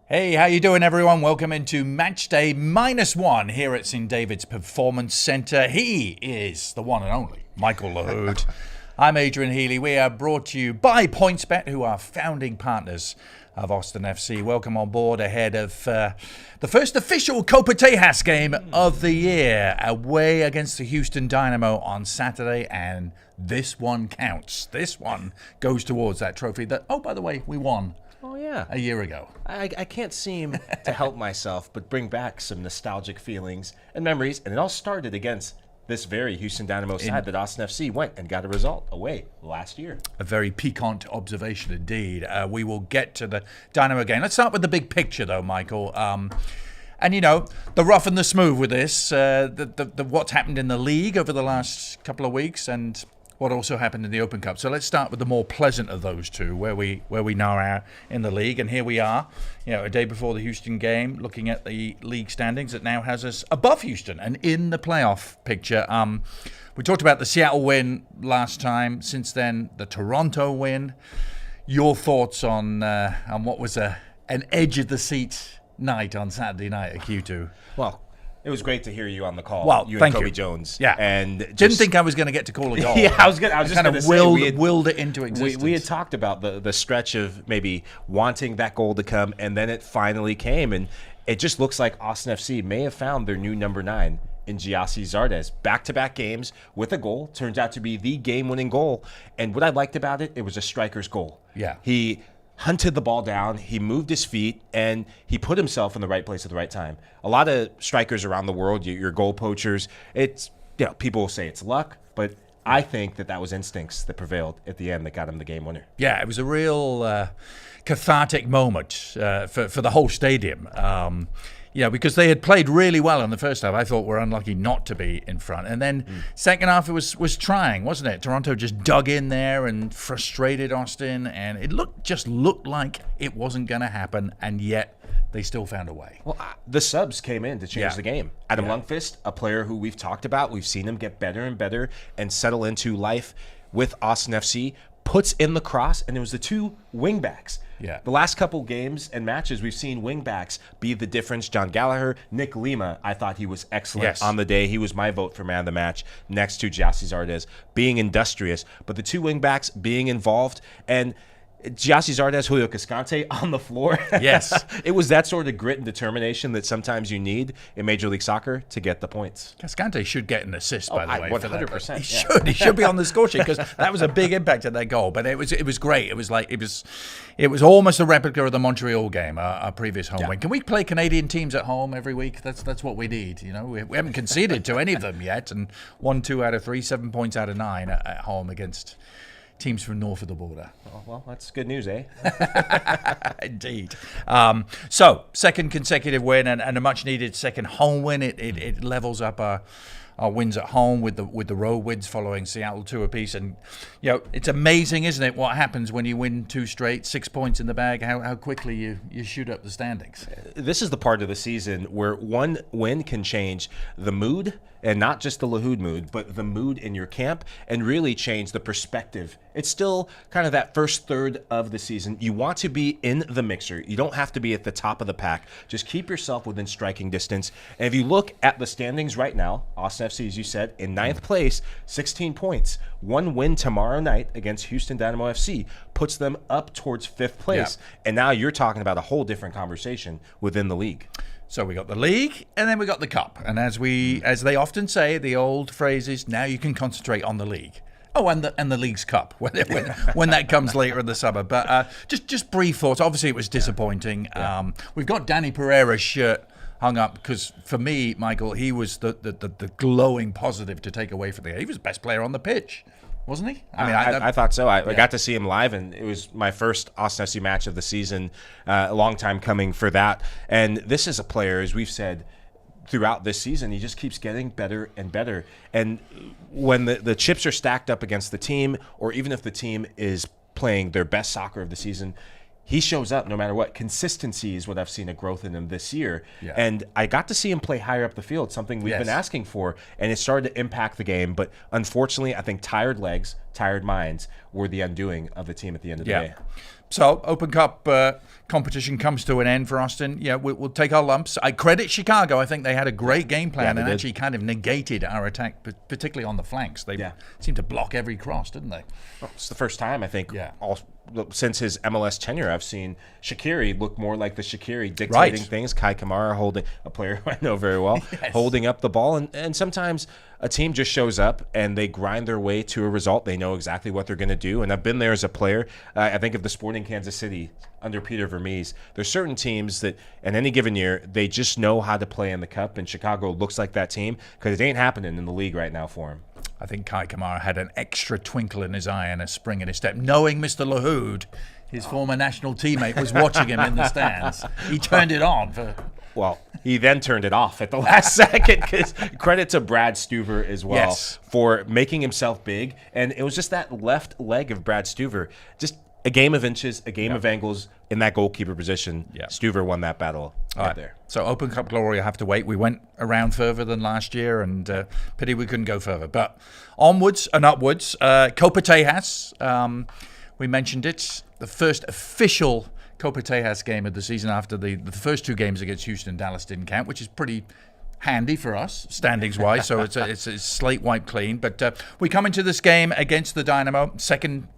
Hey, how you doing, everyone? Welcome into Matchday -1 here at St. David's Performance Centre. He is the one and only Michael Lahoud. I'm Adrian Healey. We are brought to you by PointsBet, who are founding partners of Austin FC. Welcome on board ahead of the first official Copa Tejas game of the year, away against the Houston Dynamo on Saturday, and this one counts. This one goes towards that trophy that, oh, by the way, we won. Oh, yeah. A year ago. I can't seem to help myself but bring back some nostalgic feelings and memories. And it all started against this very Houston Dynamo side that Austin FC went and got a result away last year. A very piquant observation indeed. We will get to the Dynamo game. Let's start with the big picture, though, Michael. And, you know, the rough and the smooth with this, what's happened in the league over the last couple of weeks and what also happened in the Open Cup. So let's start with the more pleasant of those two, where we now are in the league. And here we are, you know, a day before the Houston game, looking at the league standings that now has us above Houston and in the playoff picture. We talked about the Seattle win last time. Since then, the Toronto win. Your thoughts on what was an edge of the seat night on Saturday night at Q2? Well, it was great to hear you on the call. Well, you thank and Kobe you. Jones. Yeah, and didn't think I was going to get to call a goal. Yeah, I was just going to say willed it into existence. We had talked about the stretch of maybe wanting that goal to come, and then it finally came, and it just looks like Austin FC may have found their new number 9 in Gyasi Zardes. Back-to-back games with a goal turns out to be the game-winning goal, and what I liked about it, it was a striker's goal. Yeah, he hunted the ball down, he moved his feet, and he put himself in the right place at the right time. A lot of strikers around the world, your goal poachers, it's, you know, people will say it's luck, but I think that was instincts that prevailed at the end that got him the game winner. Yeah, it was a real cathartic moment for the whole stadium. Yeah, because they had played really well in the first half. I thought we're unlucky not to be in front. And then second half, it was trying, wasn't it? Toronto just dug in there and frustrated Austin, and it looked like it wasn't going to happen, and yet they still found a way. Well, the subs came in to change the game. Adam Lundqvist, a player who we've talked about, we've seen him get better and better and settle into life with Austin FC, puts in the cross, and it was the two wingbacks. Yeah. The last couple games and matches, we've seen wingbacks be the difference. John Gallagher, Nick Lima, I thought he was excellent on the day. He was my vote for man of the match next to Gyasi Zardes, being industrious. But the two wingbacks being involved, and Gyasi Zardes, Julio Cascante on the floor. Yes. It was that sort of grit and determination that sometimes you need in Major League Soccer to get the points. Cascante should get an assist, by the way. 100%. He should be on the score sheet, because that was a big impact of that goal. But it was great. It was almost a replica of the Montreal game, our previous home win. Can we play Canadian teams at home every week? That's what we need. You know, we haven't conceded to any of them yet, and 1, 2 out of 3, 7 points out of 9 at home against teams from north of the border. Well, that's good news, eh? Indeed. So, second consecutive win and a much-needed second home win. It levels up our wins at home with the road wins following Seattle 2 apiece. And, you know, it's amazing, isn't it, what happens when you win 2 straight, 6 points in the bag, how quickly you shoot up the standings. This is the part of the season where one win can change the mood, and not just the Lahoud mood, but the mood in your camp, and really change the perspective. It's still kind of that first third of the season. You want to be in the mixer. You don't have to be at the top of the pack. Just keep yourself within striking distance. And if you look at the standings right now, Austin FC, as you said, in 9th place, 16 points. One win tomorrow night against Houston Dynamo FC puts them up towards 5th place. Yeah. And now you're talking about a whole different conversation within the league. So we got the league, and then we got the cup. And as they often say, the old phrase is, now you can concentrate on the league. Oh, and the league's cup when that comes later in the summer. But just brief thoughts. Obviously, it was disappointing. Yeah. We've got Danny Pereira's shirt hung up because, for me, Michael, he was the glowing positive to take away from the game. He was the best player on the pitch, wasn't he? I thought so. I got to see him live, and it was my first Austin FC match of the season. A long time coming for that. And this is a player, as we've said throughout this season, he just keeps getting better and better. And when the chips are stacked up against the team, or even if the team is playing their best soccer of the season, he shows up no matter what. Consistency is what I've seen a growth in him this year. Yeah. And I got to see him play higher up the field, something we've been asking for, and it started to impact the game. But unfortunately, I think tired legs, tired minds were the undoing of the team at the end of the day. So Open Cup competition comes to an end for Austin. Yeah, we'll take our lumps. I credit Chicago. I think they had a great game plan and actually kind of negated our attack, particularly on the flanks. They seemed to block every cross, didn't they? Well, it's the first time, I think, since his MLS tenure, I've seen Shaqiri look more like the Shaqiri dictating things. Kai Kamara holding, a player who I know very well, holding up the ball. And sometimes a team just shows up and they grind their way to a result. They know exactly what they're going to do. And I've been there as a player. I think of the Sporting Kansas City under Peter Vermees. There's certain teams that in any given year, they just know how to play in the Cup. And Chicago looks like that team because it ain't happening in the league right now for him. I think Kai Kamara had an extra twinkle in his eye and a spring in his step, knowing Mr. Lahoud, his former national teammate, was watching him in the stands. He turned it on. Well, he then turned it off at the last second. Because credit to Brad Stuver as well for making himself big. And it was just that left leg of Brad Stuver, just a game of inches, a game of angles in that goalkeeper position. Stuver won that battle right there. So Open Cup glory, I have to wait. We went around further than last year, and pity we couldn't go further. But onwards and upwards. Copa Tejas, we mentioned it. The first official Copa Tejas game of the season after the first two games against Houston and Dallas didn't count, which is pretty handy for us, standings-wise. So it's a slate wiped clean. But we come into this game against the Dynamo, second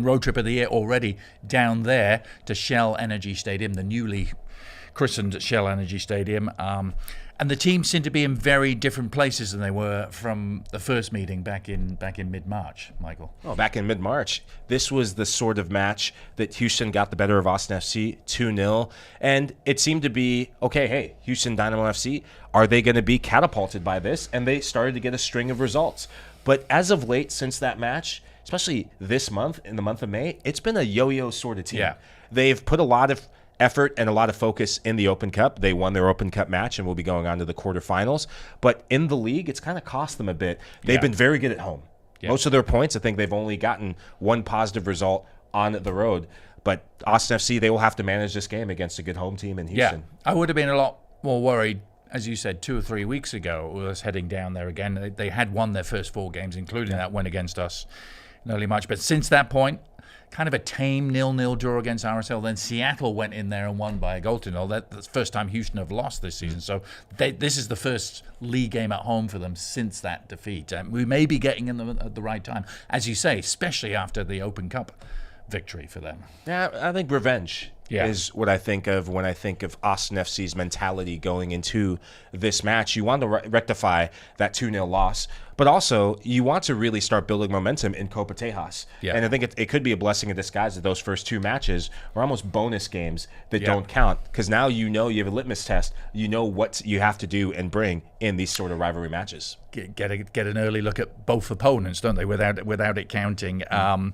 road trip of the year already down there to Shell Energy Stadium, the newly christened Shell Energy Stadium. And the teams seem to be in very different places than they were from the first meeting back in mid-March, Michael. Oh, back in mid-March. This was the sort of match that Houston got the better of Austin FC 2-0. And it seemed to be, okay, hey, Houston Dynamo FC, are they going to be catapulted by this? And they started to get a string of results. But as of late, since that match, especially this month, in the month of May, it's been a yo-yo sort of team. Yeah. They've put a lot of effort and a lot of focus in the Open Cup. They won their Open Cup match and will be going on to the quarterfinals. But in the league, it's kind of cost them a bit. They've been very good at home. Most of their points, I think they've only gotten one positive result on the road. But Austin FC, they will have to manage this game against a good home team in Houston. Yeah, I would have been a lot more worried, as you said, 2 or 3 weeks ago, with us heading down there again. They had won their first 4 games, including that win against us in early March. But since that point, kind of a tame 0-0 draw against RSL. Then Seattle went in there and won by a goal to 0. That's the first time Houston have lost this season. So this is the first league game at home for them since that defeat. We may be getting in them at the right time, as you say, especially after the Open Cup victory for them. Yeah, I think revenge is what I think of when I think of Austin FC's mentality going into this match. You want to rectify that 2-0 loss, but also you want to really start building momentum in Copa Tejas. Yeah. And I think it could be a blessing in disguise that those first 2 matches were almost bonus games that don't count, because now you know you have a litmus test. You know what you have to do and bring in these sort of rivalry matches. Get an early look at both opponents, don't they, without it counting. From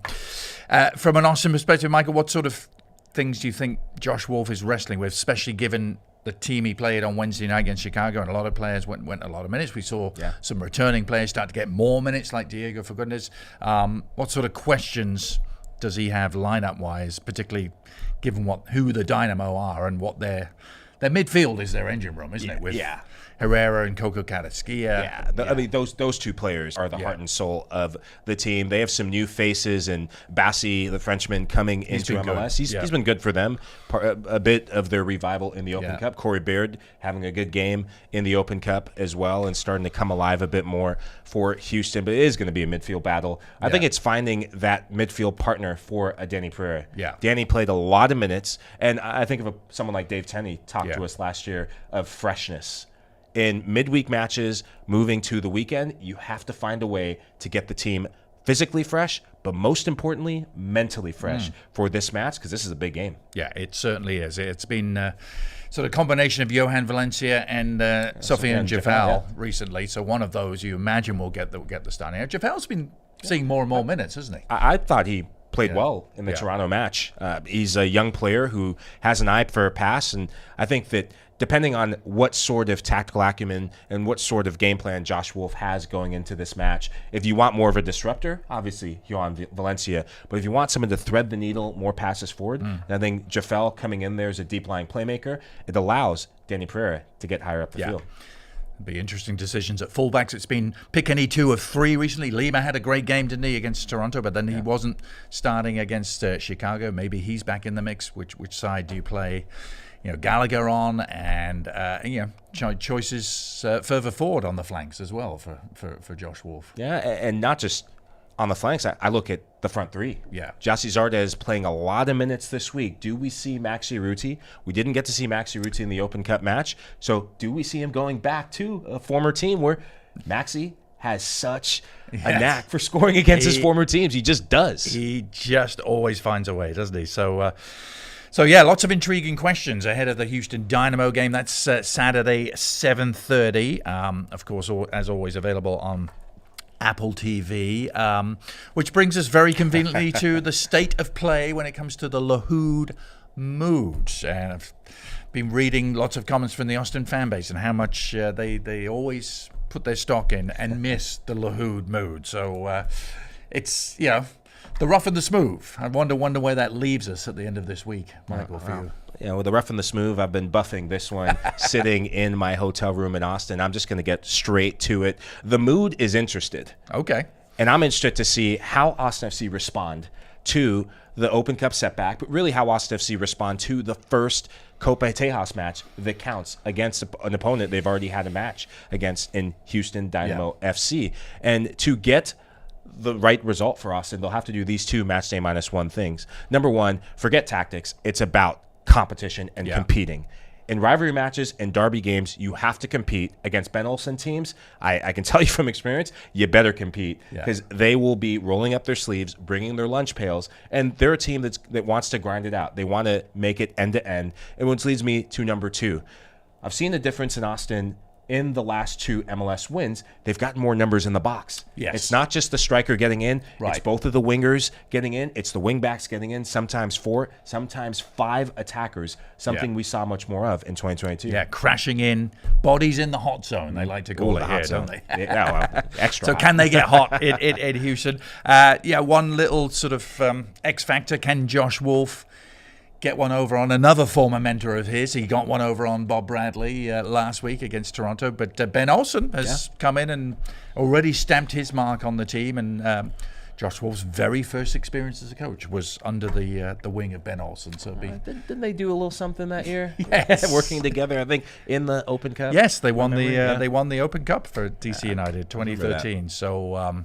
an Austin perspective, Michael, what sort of things do you think Josh Wolf is wrestling with, especially given the team he played on Wednesday night against Chicago, and a lot of players went a lot of minutes. We saw some returning players start to get more minutes, like Diego, for goodness. What sort of questions does he have lineup-wise, particularly given who the Dynamo are and what their midfield is, their engine room, isn't it? With Herrera and Coco Carrasquilla. I mean, those 2 players are the heart and soul of the team. They have some new faces, and Bassi, the Frenchman, coming into MLS. He's been good for them. A bit of their revival in the Open Cup. Corey Baird having a good game in the Open Cup as well, and starting to come alive a bit more for Houston. But it is going to be a midfield battle. I think it's finding that midfield partner for Danny Pereira. Danny played a lot of minutes, and I think of someone like Dave Tenney talked to us last year of freshness. In midweek matches, moving to the weekend, you have to find a way to get the team physically fresh, but most importantly, mentally fresh for this match, because this is a big game. Yeah, it certainly is. It's been sort of combination of Johan Valencia and Sofiane Jafal recently. So one of those you imagine will get the starting. Jafal's been seeing more and more minutes, hasn't he? I thought he played well in the Toronto match. He's a young player who has an eye for a pass, and I think that depending on what sort of tactical acumen and what sort of game plan Josh Wolf has going into this match, if you want more of a disruptor, obviously Johan Valencia, but if you want someone to thread the needle, more passes forward, and I think Jafel coming in there as a deep-lying playmaker, it allows Danny Pereira to get higher up the field. Be interesting decisions at fullbacks. It's been pick any two of three recently. Lima had a great game, didn't he, against Toronto, but then he wasn't starting against Chicago. Maybe he's back in the mix. Which side do you play? Gallagher on, and choices further forward on the flanks as well for Josh Wolf. Yeah, and not just on the flanks. I look at the front three. Yeah. Gyasi Zardes playing a lot of minutes this week. Do we see Maxi Ruti? We didn't get to see Maxi Ruti in the Open Cup match. So do we see him going back to a former team where Maxi has such a knack for scoring against his former teams? He just does. He just always finds a way, doesn't he? So yeah, lots of intriguing questions ahead of the Houston Dynamo game. That's Saturday, 7:30. Of course, as always, available on Apple TV, which brings us very conveniently to the state of play when it comes to the Lahoud moods. And I've been reading lots of comments from the Austin fan base and how much they always put their stock in and miss the Lahoud mood. So it's, the rough and the smooth. I wonder where that leaves us at the end of this week, Michael, for you. With the rough and the smooth, I've been buffing this one sitting in my hotel room in Austin. I'm just going to get straight to it. The mood is interested. Okay. And I'm interested to see how Austin FC respond to the Open Cup setback, but really how Austin FC respond to the first Copa Tejas match that counts against an opponent they've already had a match against in Houston Dynamo FC. And to get the right result for Austin, they'll have to do these two Matchday -1 things. Number one, forget tactics. It's about competition and competing. In rivalry matches and derby games, you have to compete against Ben Olsen teams. I can tell you from experience, you better compete because they will be rolling up their sleeves, bringing their lunch pails, and they're a team that wants to grind it out. They want to make it end-to-end, and which leads me to number two. I've seen a difference in Austin in the last two MLS wins. They've gotten more numbers in the box. Yes. It's not just the striker getting in. Right. It's both of the wingers getting in. It's the wingbacks getting in, sometimes 4, sometimes 5 attackers, something we saw much more of in 2022. Yeah, crashing in, bodies in the hot zone, they like to call it here, don't they? Extra So hot. can they get hot in Houston? One little sort of X factor, can Josh Wolf get one over on another former mentor of his? He got one over on Bob Bradley last week against Toronto, but Ben Olsen has come in and already stamped his mark on the team, and Josh Wolf's very first experience as a coach was under the wing of Ben Olsen. So didn't they do a little something that year? Yes. Working together, I think, in the Open Cup. Yes, they won they won the Open Cup for DC United 2013. So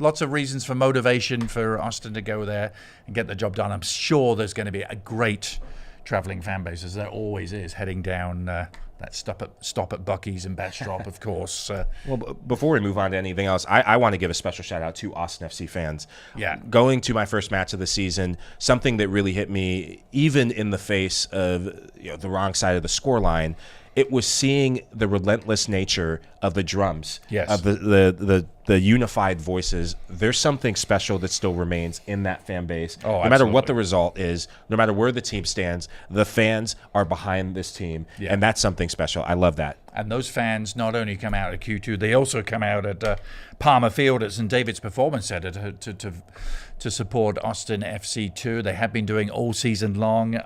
lots of reasons for motivation for Austin to go there and get the job done. I'm sure there's going to be a great traveling fan base, as there always is, heading down that stop at Buc-ee's and Bastrop, of course. Well, before we move on to anything else, I want to give a special shout out to Austin FC fans. Yeah. Going to my first match of the season, something that really hit me, even in the face of the wrong side of the scoreline, it was seeing the relentless nature of the drums, of the unified voices. There's something special that still remains in that fan base. Oh, no matter what the result is, no matter where the team stands, the fans are behind this team, and that's something special. I love that. And those fans not only come out at Q2, they also come out at Palmer Field at St. David's Performance Center to support Austin FC too. They have been doing all season long.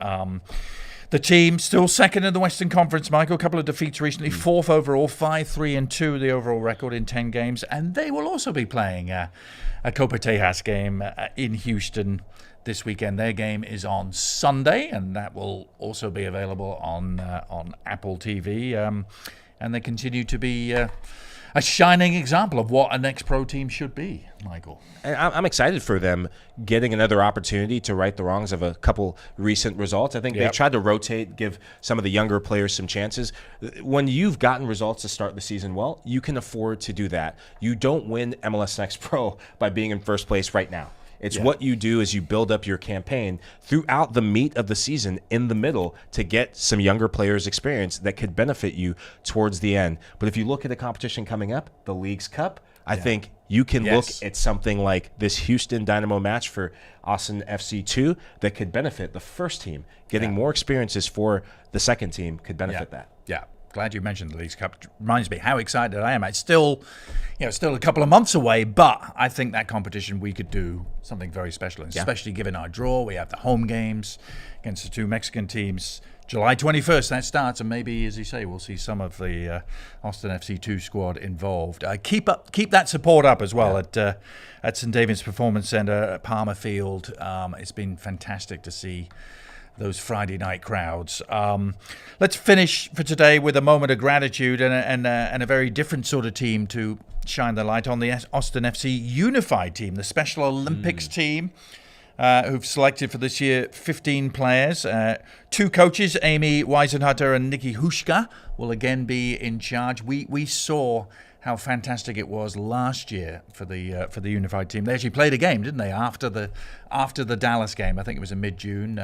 The team still second in the Western Conference, Michael. A couple of defeats recently. Fourth overall, 5-3-2, the overall record in 10 games. And they will also be playing a Copa Tejas game in Houston this weekend. Their game is on Sunday, and that will also be available on Apple TV. And they continue to be a shining example of what an ex-pro team should be, Michael. And I'm excited for them getting another opportunity to right the wrongs of a couple recent results. I think they tried to rotate, give some of the younger players some chances. When you've gotten results to start the season well, you can afford to do that. You don't win MLS Next Pro by being in first place right now. It's what you do is you build up your campaign throughout the meat of the season in the middle to get some younger players experience that could benefit you towards the end. But if you look at the competition coming up, the League's Cup, I think you can look at something like this Houston Dynamo match for Austin FC 2 that could benefit the first team. Getting more experiences for the second team could benefit that. Yeah. Glad you mentioned the Leagues Cup. Reminds me how excited I am. It's still a couple of months away, but I think that competition we could do something very special, and especially given our draw. We have the home games against the two Mexican teams July 21st, that starts, and maybe, as you say, we'll see some of the Austin FC 2 squad involved. Keep that support up as well at St David's Performance Centre at Palmer Field. It's been fantastic to see those Friday night crowds. Let's finish for today with a moment of gratitude and a very different sort of team to shine the light on, the Austin FC Unified team, the Special Olympics team. Who've selected for this year 15 players. 2 coaches, Amy Weisenhutter and Nikki Hushka, will again be in charge. We saw how fantastic it was last year for the Unified team. They actually played a game, didn't they? After the Dallas game, I think it was in mid-June.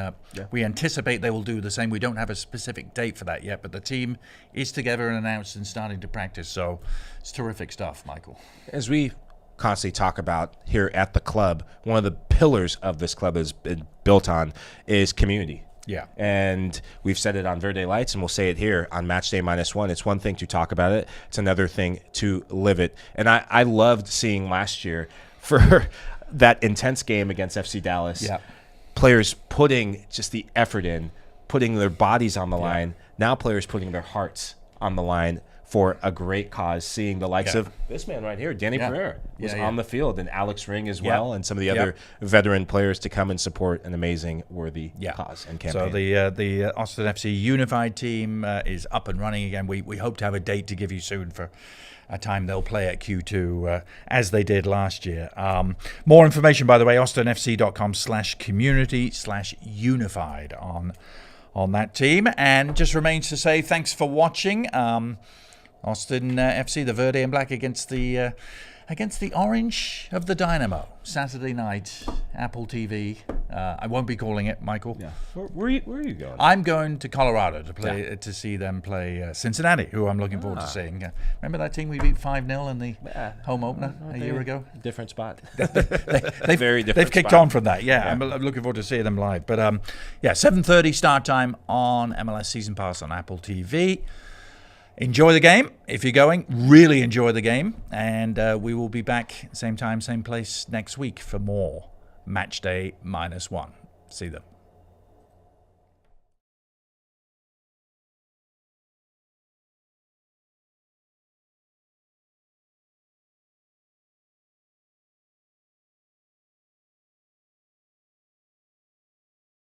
We anticipate they will do the same. We don't have a specific date for that yet, but the team is together and announced and starting to practice. So it's terrific stuff, Michael. As we constantly talk about here at the club, one of the pillars of this club has been built on is community. Yeah. And we've said it on Verde Lights, and we'll say it here on Matchday -1. It's one thing to talk about it. It's another thing to live it. And I loved seeing last year for that intense game against FC Dallas, players putting just the effort in, putting their bodies on the line. Now players putting their hearts on the line for a great cause, seeing the likes of this man right here, Danny Pereira, was on the field, and Alex Ring as well, and some of the other veteran players to come and support an amazing, worthy cause and campaign. So the Austin FC Unified team is up and running again. We hope to have a date to give you soon for a time they'll play at Q2 as they did last year. More information, by the way, austinfc.com/community/unified on that team. And just remains to say thanks for watching. Austin FC, the Verde and Black against the Orange of the Dynamo. Saturday night, Apple TV. I won't be calling it, Michael. Yeah. Where are you going? I'm going to Colorado to see them play Cincinnati, who I'm looking forward to seeing. Remember that team we beat 5-0 in the home opener a year ago? Different spot. They've kicked on from that. Yeah, I'm looking forward to seeing them live. But 7:30 start time on MLS Season Pass on Apple TV. Enjoy the game if you're going. Really enjoy the game. And we will be back same time, same place next week for more Matchday -1. See them.